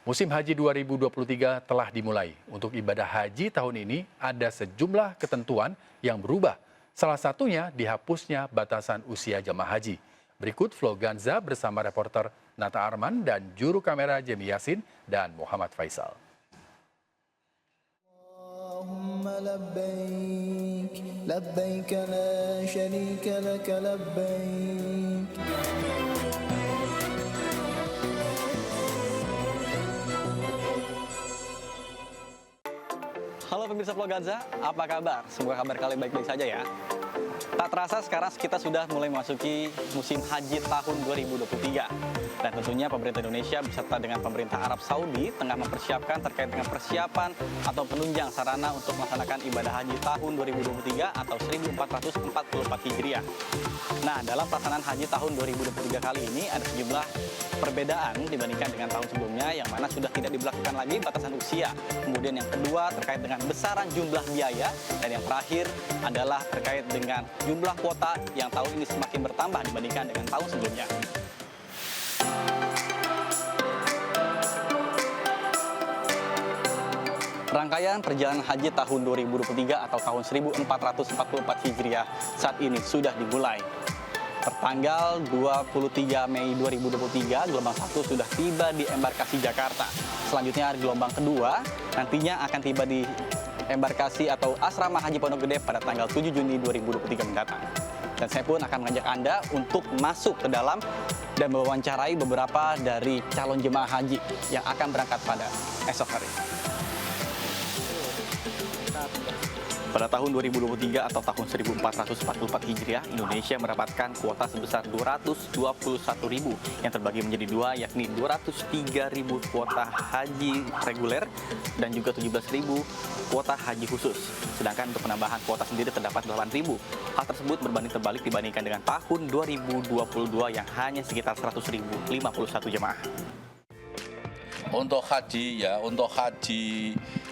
Musim Haji 2023 telah dimulai. Untuk ibadah haji tahun ini ada sejumlah ketentuan yang berubah. Salah satunya dihapusnya batasan usia jamaah haji. Berikut Flo Ganza bersama reporter Nata Arman dan juru kamera Jemi Yasin dan Muhammad Faisal. Allahumma labbaik, labbaik la syarika lak labbaik. Halo pemirsa Flo Ganza, apa kabar? Semoga kabar kalian baik-baik saja ya. Tak terasa sekarang kita sudah mulai memasuki musim haji tahun 2023. Dan tentunya pemerintah Indonesia beserta dengan pemerintah Arab Saudi tengah mempersiapkan terkait dengan persiapan atau penunjang sarana untuk melaksanakan ibadah haji tahun 2023 atau 1444 Hijriah. Nah, dalam pelaksanaan haji tahun 2023 kali ini ada sejumlah perbedaan dibandingkan dengan tahun sebelumnya, yang mana sudah tidak diberlakukan lagi batasan usia. Kemudian yang kedua terkait dengan besaran jumlah biaya, dan yang terakhir adalah terkait dengan jumlah kuota yang tahun ini semakin bertambah dibandingkan dengan tahun sebelumnya. Rangkaian perjalanan haji tahun 2023 atau tahun 1444 Hijriah saat ini sudah dimulai. Pertanggal 23 Mei 2023, gelombang 1 sudah tiba di embarkasi Jakarta. Selanjutnya gelombang kedua nantinya akan tiba di embarkasi atau asrama haji Pondok Gede pada tanggal 7 Juni 2023 mendatang. Dan saya pun akan mengajak Anda untuk masuk ke dalam dan mewawancarai beberapa dari calon jemaah haji yang akan berangkat pada esok hari. Pada tahun 2023 atau tahun 1444 Hijriah, Indonesia mendapatkan kuota sebesar 221.000 yang terbagi menjadi dua, yakni 203.000 kuota haji reguler dan juga 17.000 kuota haji khusus. Sedangkan untuk penambahan kuota sendiri terdapat 8.000. Hal tersebut berbanding terbalik dibandingkan dengan tahun 2022 yang hanya sekitar 100.051 jemaah. Untuk haji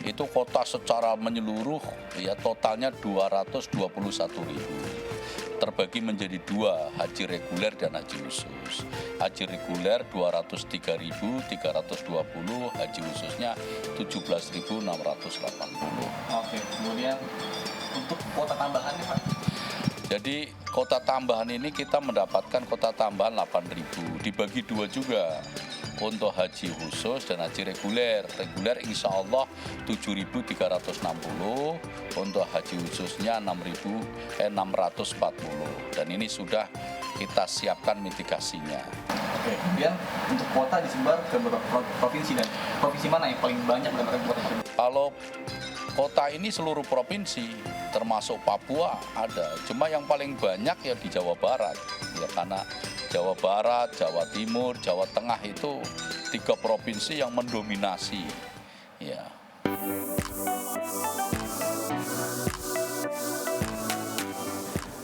itu kota secara menyeluruh ya totalnya 221.000. Terbagi menjadi dua, haji reguler dan haji khusus. Haji reguler 203.320, haji khususnya 17.680. Oke, kemudian untuk kuota tambahannya Pak? Jadi kota tambahan ini kita mendapatkan kota tambahan 8.000, dibagi dua juga. Untuk haji khusus dan haji reguler. Reguler insya Allah 7.360, untuk haji khususnya 640. Dan ini sudah kita siapkan mitigasinya. Oke, kemudian untuk kuota disebar ke beberapa provinsi, dan provinsi mana yang paling banyak mendapatkan kuota tersebut? Kalau kota ini seluruh provinsi, termasuk Papua ada. Cuma yang paling banyak ya di Jawa Barat, ya karena Jawa Barat, Jawa Timur, Jawa Tengah itu 3 provinsi yang mendominasi. Ya.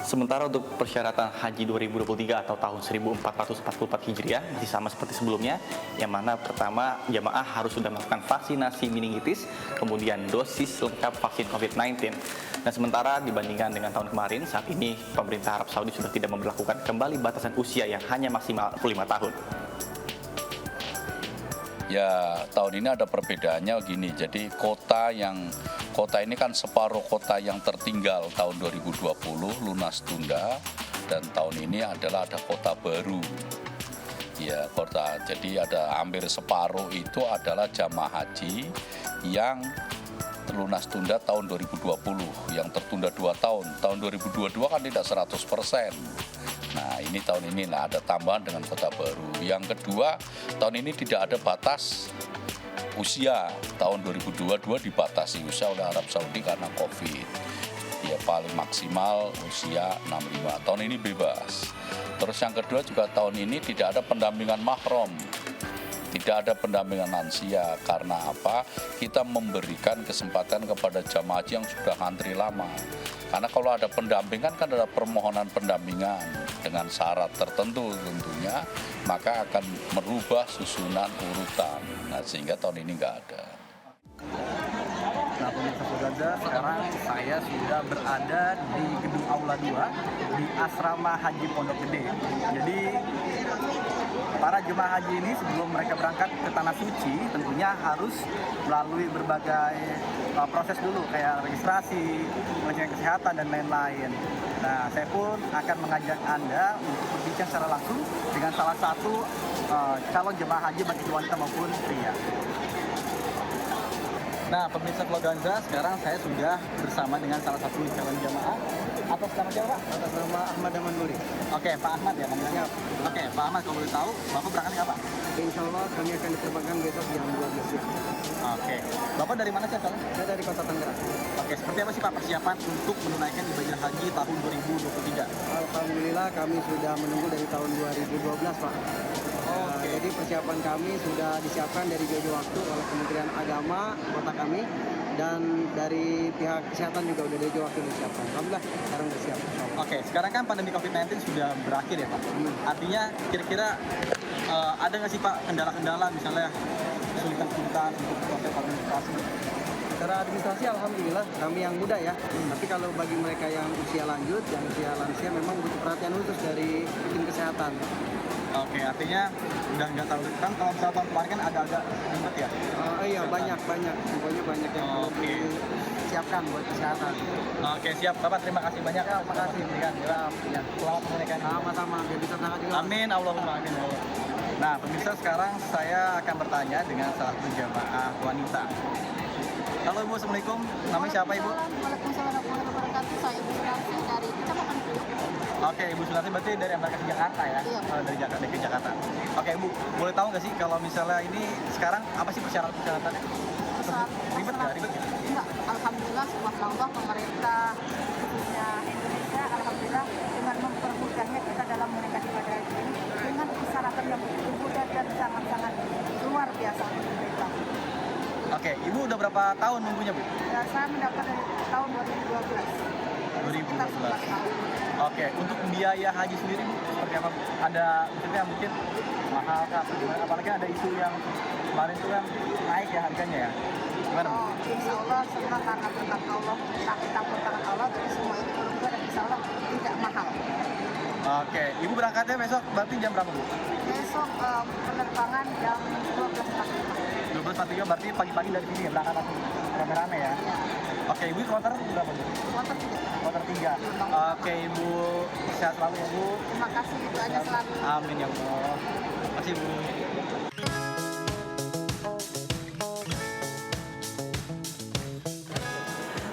Sementara untuk persyaratan haji 2023 atau tahun 1444 Hijriah masih sama seperti sebelumnya, yang mana pertama jamaah harus sudah melakukan vaksinasi meningitis, kemudian dosis lengkap vaksin COVID-19. Dan sementara dibandingkan dengan tahun kemarin, saat ini pemerintah Arab Saudi sudah tidak memberlakukan kembali batasan usia yang hanya maksimal 45 tahun. Ya, tahun ini ada perbedaannya gini. Jadi kota ini kan separuh kota yang tertinggal tahun 2020 lunas tunda, dan tahun ini adalah ada kota baru. Ya, kota. Jadi ada hampir separuh itu adalah jamaah haji yang lunas tunda tahun 2020, yang tertunda 2 tahun. Tahun 2022 kan tidak 100%. Nah, ini tahun ini ada tambahan dengan kota baru. Yang kedua, tahun ini tidak ada batas usia. Tahun 2022 dibatasi usia oleh Arab Saudi karena COVID. Ya, paling maksimal usia 65. Tahun ini bebas. Terus yang kedua juga tahun ini tidak ada pendampingan mahram. Tidak ada pendampingan lansia. Karena apa? Kita memberikan kesempatan kepada jamaah haji yang sudah antri lama. Karena kalau ada pendampingan kan ada permohonan pendampingan dengan syarat tertentu tentunya, maka akan merubah susunan urutan. Nah, sehingga tahun ini nggak ada. Nah, pemirsa Gaza, sekarang saya sudah berada di gedung Aula 2 di Asrama Haji Pondok Gede. Jadi para jemaah haji ini sebelum mereka berangkat ke Tanah Suci tentunya harus melalui berbagai proses dulu kayak registrasi, pengecekan kesehatan dan lain-lain. Nah, saya pun akan mengajak Anda untuk berbincang secara langsung dengan salah satu calon jemaah haji baik itu wanita maupun pria. Nah, pemirsa Vloganza, sekarang saya sudah bersama dengan salah satu calon jemaah. Atas nama siapa, Pak? Atas nama Ahmad Amanuri. Oke, Pak Ahmad ya namanya. Oke, Pak Ahmad, kalau boleh tahu, Bapak berangkatnya kapan? Insya Allah kami akan diterbangkan besok jam 12 siang. Oke, Bapak dari mana sih asalnya? Saya dari Kota Tangerang. Oke, seperti apa sih Pak persiapan untuk menunaikan ibadah haji tahun 2023? Alhamdulillah kami sudah menunggu dari tahun 2012, Pak. Jadi persiapan kami sudah disiapkan dari jauh-jauh waktu oleh Kementerian Agama kota kami, dan dari pihak kesehatan juga sudah dari jauh waktu disiapkan. Alhamdulillah sekarang bersiap. Oke, sekarang kan pandemi COVID-19 sudah berakhir ya Pak. Artinya kira-kira ada nggak sih Pak kendala-kendala misalnya kesulitan-kesulitan untuk proses administrasi? Secara administrasi alhamdulillah kami yang muda ya. Tapi kalau bagi mereka yang usia lanjut, yang usia lansia memang butuh perhatian khusus dari tim kesehatan. Oke, artinya udah nggak tahu kan kalau misalnya tahun kemarin kan agak-agak ribet ya. Iya banyak. Pokoknya banyak yang perlu Oke. disiapkan buat kesehatan. Oke, siap Bapak, terima kasih banyak. Ya, terima kasih. Ya, selamat menunaikan. Sama-sama biar bisa berangkat juga. Amin, Allahumma amin. Ya Allah. Nah, pemirsa, sekarang saya akan bertanya dengan salah satu jamaah wanita. Halo Ibu, Assalamualaikum. Namanya siapa Ibu? Waalaikumsalam warahmatullahi wabarakatuh. Saya Ibu Sunarsi dari Kecamatan Priok. Oke, Ibu Sunarsi berarti dari embarkasi Jakarta ya? Iya. Dari Jakarta. Oke, Ibu, boleh tahu nggak sih kalau misalnya ini sekarang apa sih persyaratan-persyaratannya? Ribet nggak? Enggak, alhamdulillah subhanallah pemerintah khususnya Indonesia alhamdulillah dengan mempermudahnya kita dalam menunaikan ibadah haji ini dengan persyaratan yang begitu mudah dan sangat-sangat luar biasa untuk pemerintah. Oke, Ibu udah berapa tahun nunggunya, Bu? Ya, saya mendapat dari tahun 2012. Sekitar 11 tahun. Oke, untuk biaya haji sendiri Bu, seperti apa Bu? Ada maksudnya mungkin mahal kah? Gimana? Apalagi ada isu yang kemarin itu kan naik ya harganya ya. Gimana Bu? Oh, insya Allah semua karena berkat Allah, kita berkat Allah, jadi semua ini berubah dan insya Allah tidak mahal. Oke, Ibu berangkatnya besok berarti jam berapa Bu? Besok penerbangan jam 12.45. 12.43 berarti pagi-pagi dari sini ya, berangkat langsung rame-rame ya? Oke, Ibu kloter berapa Bu? Motor tidak. Kloter 3. Oke, Ibu sehat selalu ya Bu. Terima kasih, itu aja selalu. Amin ya Allah. Terima kasih Bu.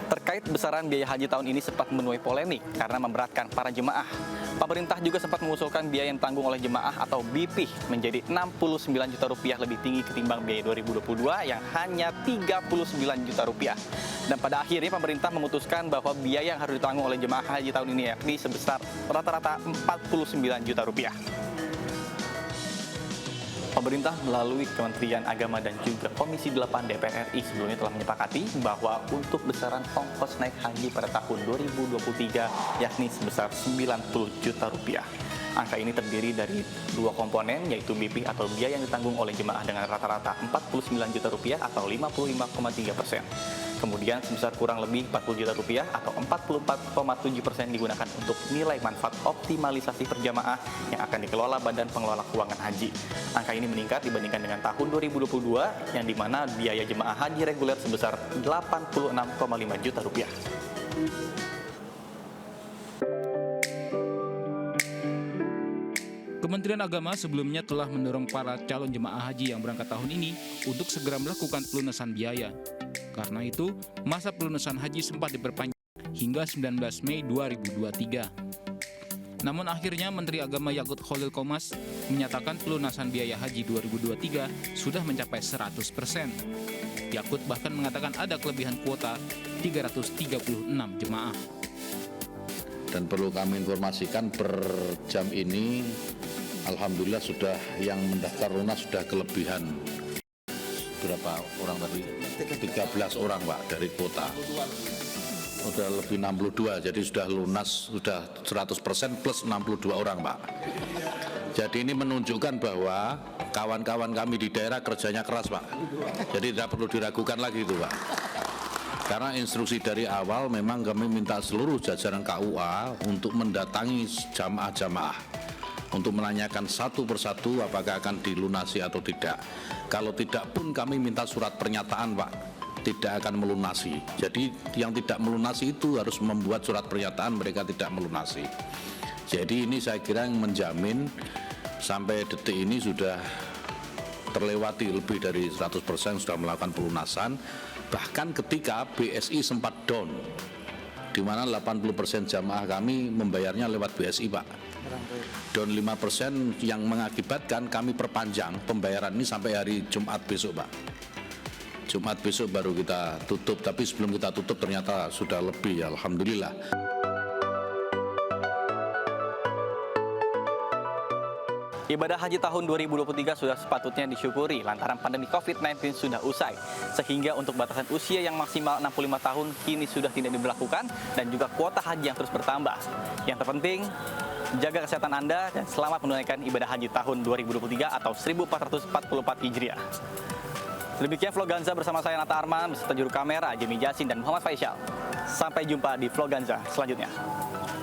Terkait besaran biaya haji tahun ini sempat menuai polemik karena memberatkan para jemaah. Pemerintah juga sempat mengusulkan biaya yang tanggung oleh jemaah atau BP menjadi 69 juta rupiah lebih tinggi ketimbang biaya 2022 yang hanya 39 juta rupiah. Dan pada akhirnya pemerintah memutuskan bahwa biaya yang harus ditanggung oleh jemaah haji tahun ini yakni sebesar rata-rata 49 juta rupiah. Pemerintah melalui Kementerian Agama dan juga Komisi 8 DPR RI sebelumnya telah menyepakati bahwa untuk besaran ongkos naik haji pada tahun 2023 yakni sebesar 90 juta rupiah. Angka ini terdiri dari dua komponen yaitu BP atau biaya yang ditanggung oleh jemaah dengan rata-rata 49 juta rupiah atau 55,3%. Kemudian sebesar kurang lebih 40 juta rupiah atau 44,7% digunakan untuk nilai manfaat optimalisasi perjamaah yang akan dikelola Badan Pengelola Keuangan Haji. Angka ini meningkat dibandingkan dengan tahun 2022 yang dimana biaya jemaah haji reguler sebesar 86,5 juta rupiah. Kementerian Agama sebelumnya telah mendorong para calon jemaah haji yang berangkat tahun ini untuk segera melakukan pelunasan biaya. Karena itu, masa pelunasan haji sempat diperpanjang hingga 19 Mei 2023. Namun akhirnya Menteri Agama Yakut Khalil Qomas menyatakan pelunasan biaya haji 2023 sudah mencapai 100%. Yakut bahkan mengatakan ada kelebihan kuota 336 jemaah. Dan perlu kami informasikan per jam ini alhamdulillah sudah yang mendaftar lunas sudah kelebihan berapa orang tadi? 13 orang Pak dari kota. Sudah lebih 62 jadi sudah lunas sudah 100% plus 62 orang Pak. Jadi ini menunjukkan bahwa kawan-kawan kami di daerah kerjanya keras Pak. Jadi tidak perlu diragukan lagi itu Pak. Karena instruksi dari awal memang kami minta seluruh jajaran KUA untuk mendatangi jamaah-jamaah untuk menanyakan satu persatu apakah akan dilunasi atau tidak. Kalau tidak pun kami minta surat pernyataan, Pak, tidak akan melunasi. Jadi yang tidak melunasi itu harus membuat surat pernyataan mereka tidak melunasi. Jadi ini saya kira yang menjamin sampai detik ini sudah terlewati lebih dari 100% sudah melakukan pelunasan. Bahkan ketika BSI sempat down, di mana 80% jamaah kami membayarnya lewat BSI, Pak. Down 5% yang mengakibatkan kami perpanjang pembayaran ini sampai hari Jumat besok, Pak. Jumat besok baru kita tutup, tapi sebelum kita tutup ternyata sudah lebih, alhamdulillah. Ibadah haji tahun 2023 sudah sepatutnya disyukuri lantaran pandemi COVID-19 sudah usai. Sehingga untuk batasan usia yang maksimal 65 tahun kini sudah tidak diberlakukan dan juga kuota haji yang terus bertambah. Yang terpenting, jaga kesehatan Anda dan selamat menunaikan ibadah haji tahun 2023 atau 1444 Hijriah. Demikian Vlog Ganza bersama saya Nata Arman beserta juru kamera Jemi Jasin dan Muhammad Faisal. Sampai jumpa di Vlog Ganza selanjutnya.